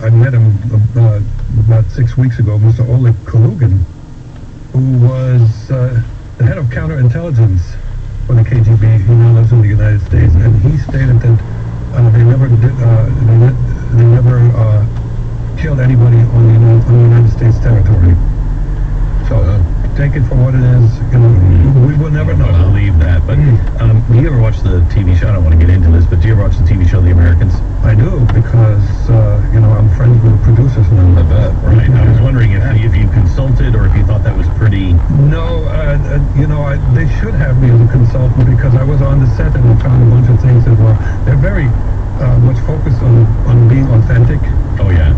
I met him about 6 weeks ago, Mr. Oleg Kalugin, who was the head of counterintelligence for the KGB. He now lives in the United States, and he stated that they never killed anybody on the United States territory. So take it for what it is. We will never know. I believe that. But do you ever watch the TV show? I don't want to get into this, but do you ever watch the TV show The Americans? I do, because I'm friends with the producers now. I bet. Right. I was wondering if you consulted or if you thought that was pretty. No, they should have me as a consultant, because I was on the set and I found a bunch of things that they're very much focused on being authentic. Oh yeah.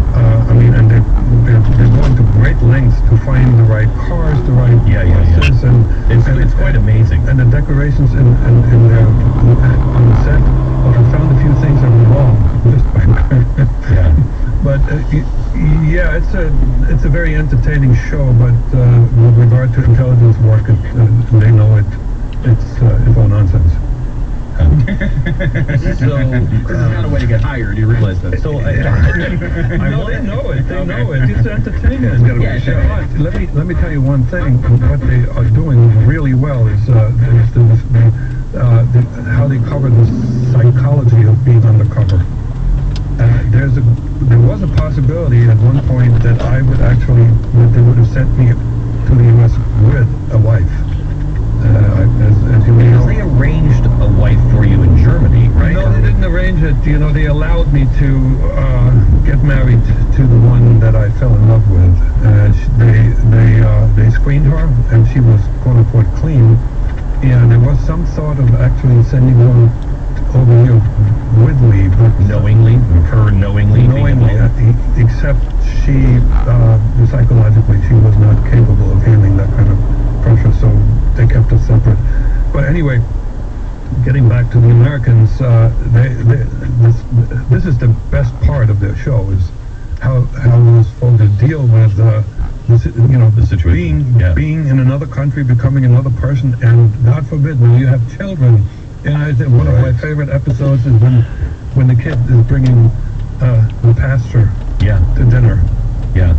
And they're going to great lengths to find the right cars, the right buses, and it's quite amazing. And the decorations in their on the set. Well, I found a few things that were wrong. Yeah. But it's a very entertaining show. But with regard to intelligence work, they know it's all nonsense. This is not a way to get hired. You realize that? So they know it. They know it. It's entertainment. Let me tell you one thing. What they are doing really well is how they cover the psychology of being undercover. There was a possibility at one point that they would have sent me to the U.S. with a wife. As you may know, they arranged a wife for you in Germany, right? No, they didn't arrange it. They allowed me to get married to the one that I fell in love with. They screened her, and she was quote unquote clean. And there was some thought of actually sending her over here with me, but knowingly, except she psychologically she was not capable of handling that kind of pressure, so they kept us separate. But anyway, getting back to the Americans, this is the best part of their show, is how those folks deal with the situation, being in another country, becoming another person, and God forbid, when you have children. And I think one of my favorite episodes is when the kid is bringing the pastor to dinner. Yeah,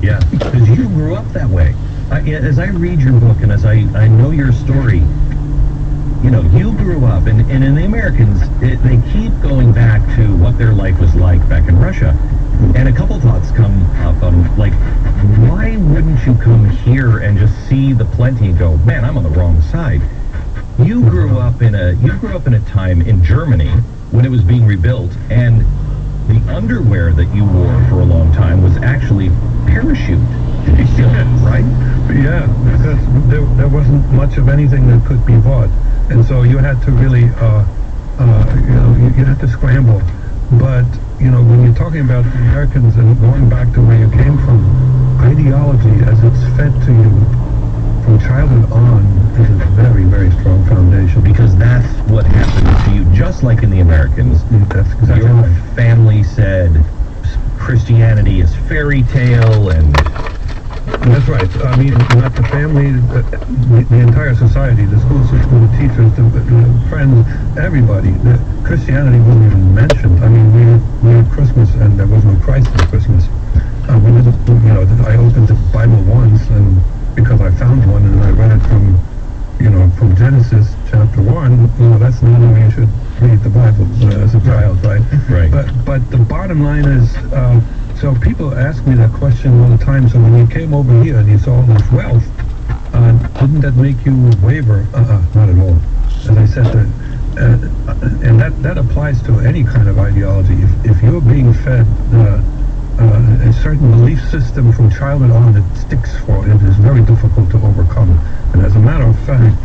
yeah. Because you grew up that way. As I read your book and as I know your story, you grew up, and in the Americans, they keep going back to what their life was like back in Russia. And a couple thoughts come up, like, why wouldn't you come here and just see the plenty and go, man, I'm on the wrong side? You grew up in a time in Germany when it was being rebuilt, and the underwear that you wore for a long time was actually parachute. Right? Yeah, because there wasn't much of anything that could be bought, and so you had to really, you had to scramble. But when you're talking about the Americans and going back to where you came from, ideology as it's fed to you from childhood on is a very, very strong foundation. Because that's what happened to you, just like in the Americans. That's exactly your right. Family said Christianity is fairy tale, and that's right. I mean, not the family, the entire society, the school system, the teachers, the friends, everybody. Christianity wasn't even mentioned. I mean, we had Christmas, and there was no Christ in Christmas. I opened the Bible once, and because I found one, and I read it from Genesis chapter 1. That's not how you should read the Bible as a child, right? Right. But the bottom line is. So people ask me that question all the time. So when you came over here and you saw all this wealth, didn't that make you waver? Not at all. As I said, and that applies to any kind of ideology. If you're being fed a certain belief system from childhood on that sticks for it is very difficult to overcome. And as a matter of fact,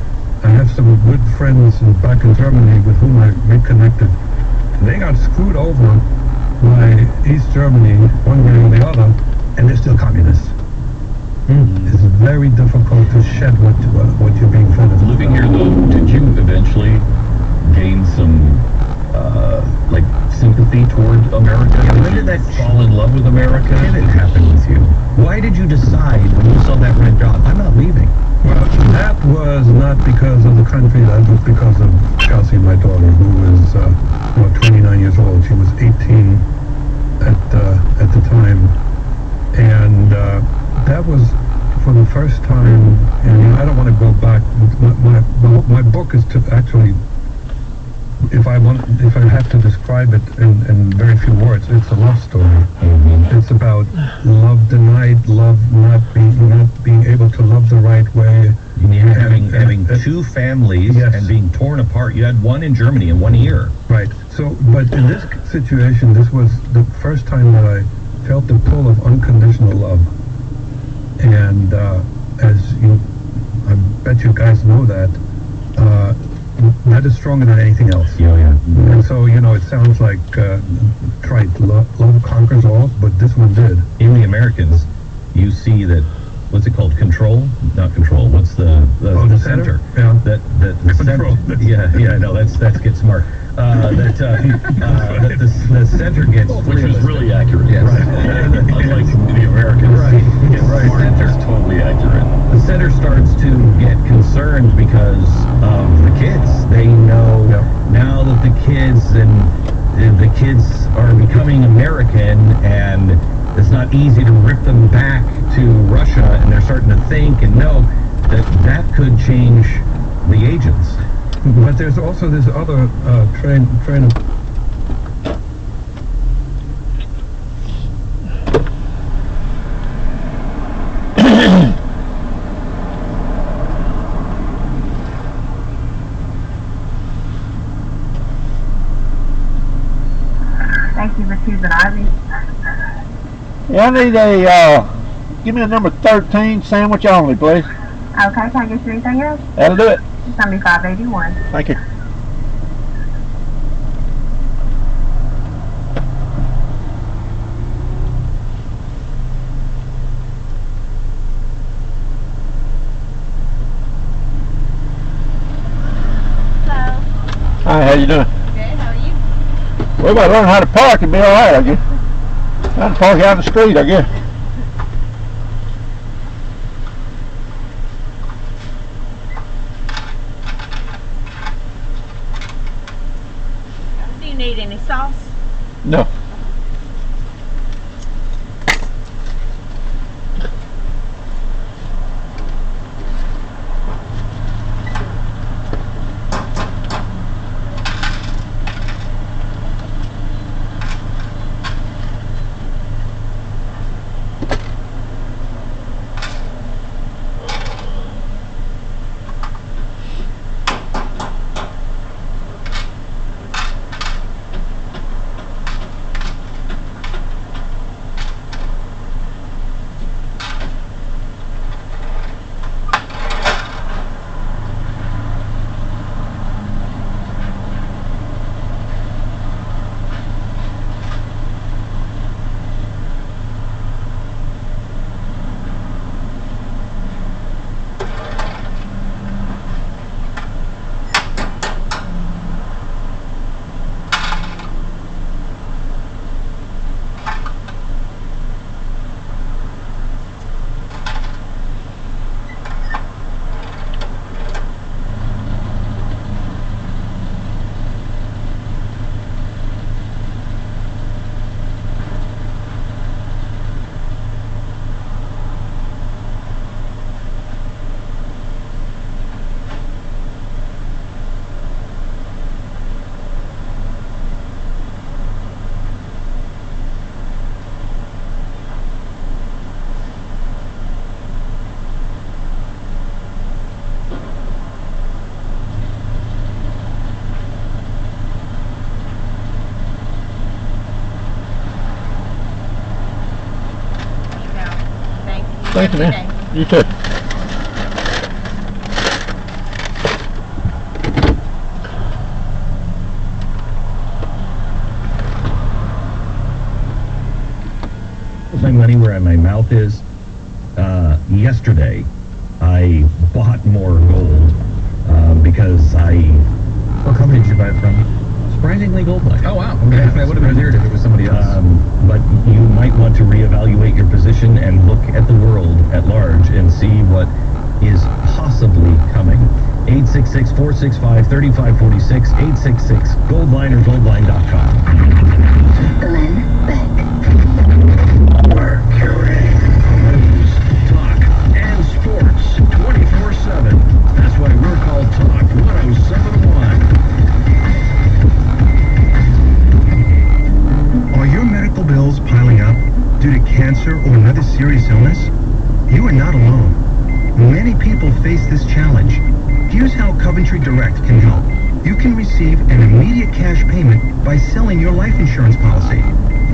I have some good friends back in Germany with whom I reconnected. They got screwed over by East Germany, one way or the other, and they're still communists. It's very difficult to shed what you're being fed. Living here, though, did you eventually gain some sympathy toward America? Yeah, when did that fall in love with America? When did it happen with you? Why did you decide when you saw that red dot, I'm not leaving? Well, that was not because of the country. That was because of Chelsea, my daughter, who was 29 years old. She was 18 at the first time, and I don't want to go back. My book is to actually, if I have to describe it in very few words, it's a love story. Mm-hmm. It's about love denied, love not being able to love the right way. Having two families yes. and being torn apart. You had one in Germany in 1 year. Right. So, but in this situation, this was the first time that I felt the pull of unconditional love. And as you, I bet you guys know that, that is stronger than anything else. Yeah. And so, it sounds like trite. Love conquers all, but this one did. In the Americans, you see that. What's it called? Control? Not control. What's the center? Yeah. The Control. Center, yeah. No, that's get smart. The center gets Which is really accurate. Yes. Right. Unlike the Americans. Right. Right. The center's totally accurate. The center starts to get concerned because of the kids. They know now that the kids are becoming American, and it's not easy to rip them back to Russia, and they're starting to think and know that could change the agents. But there's also this other train of... Thank you for choosing Ivy. Yeah, I need give me a number 13 sandwich only, please. Okay, can I get you anything else? That'll do it. It's gonna be $5.81. Thank you. Hello. Hi, how you doing? Good, how are you? We gotta learn how to park and be alright, I guess. How to park out in the street, I guess. Do you need any sauce? No. Thank you, man. You too. My money where my mouth is. Yesterday, I bought more gold because What company did you buy it from? surprisingly gold like. Oh wow, okay. I would have been weird if it was somebody else. But you might want to reevaluate your position and look at the world at large and see what is possibly coming. 866-465-3546, 866-GOLDLINE or goldline.com. Glenn Beck. Mercury. News, talk, and sports. to cancer or another serious illness? You are not alone. Many people face this challenge. Here's how Coventry Direct can help. You can receive an immediate cash payment by selling your life insurance policy.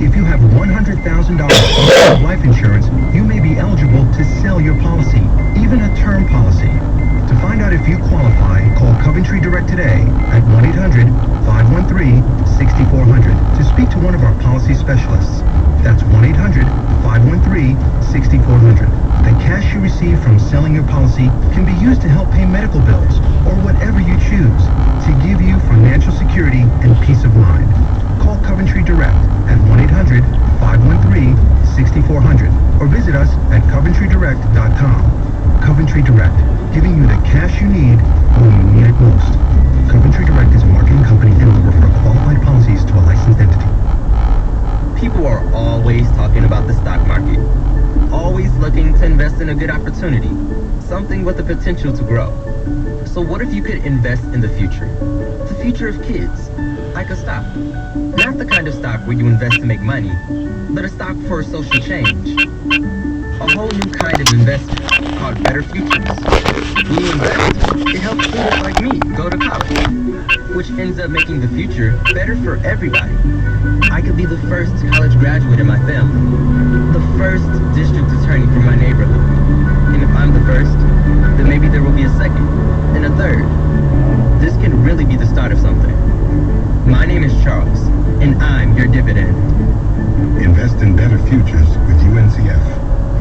If you have $100,000 of life insurance, you may be eligible to sell your policy, even a term policy. To find out if you qualify, call Coventry Direct today at 1-800-513-6400 to speak to one of our policy specialists. That's 1-800-513-6400. The cash you receive from selling your policy can be used to help pay medical bills or whatever you choose to give you financial security and peace of mind. Call Coventry Direct at 1-800-513-6400 or visit us at coventrydirect.com. Coventry Direct, giving you the cash you need when you need it most. Coventry Direct is a marketing company and will refer qualified policies to a licensed entity. People are always talking about the stock market. Always looking to invest in a good opportunity. Something with the potential to grow. So what if you could invest in the future? The future of kids. Like a stock. Not the kind of stock where you invest to make money, but a stock for social change. A whole new kind of investment called Better Futures. When you invest, it helps students like me go to college, which ends up making the future better for everybody. I could be the first college graduate in my family, the first district attorney for my neighborhood. And if I'm the first, then maybe there will be a second, and a third. This can really be the start of something. My name is Charles, and I'm your dividend. Invest in better futures with UNCF.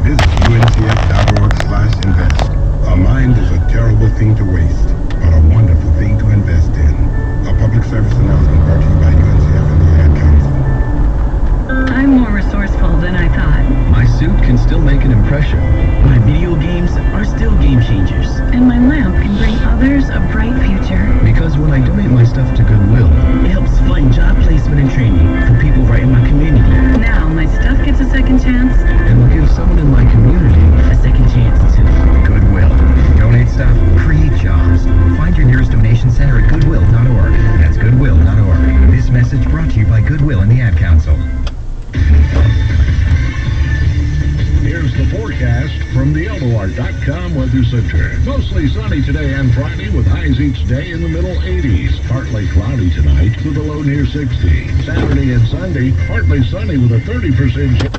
Visit uncf.org/invest. A mind is a terrible thing to waste, but a wonderful thing to invest in. A public service announcement brought to you by UNCF and the Ad Council. I'm more resourceful than I thought. My suit can still make an impression. My video games are still game changers. And my lamp can bring others a bright future. Because when I donate my stuff to Goodwill, it helps fund job placement and training for people right in my community. Now my stuff gets a second chance. And will give someone in my community a second chance too. Goodwill. Donate stuff, create jobs. Find your nearest donation center at goodwill.org. That's goodwill.org. This message brought to you by Goodwill and the Ad Council. Here's the forecast from the LOR.com Weather Center. Mostly sunny today and Friday with highs each day in the middle 80s. Partly cloudy tonight with a low near 60. Saturday and Sunday, partly sunny with a 30% chance.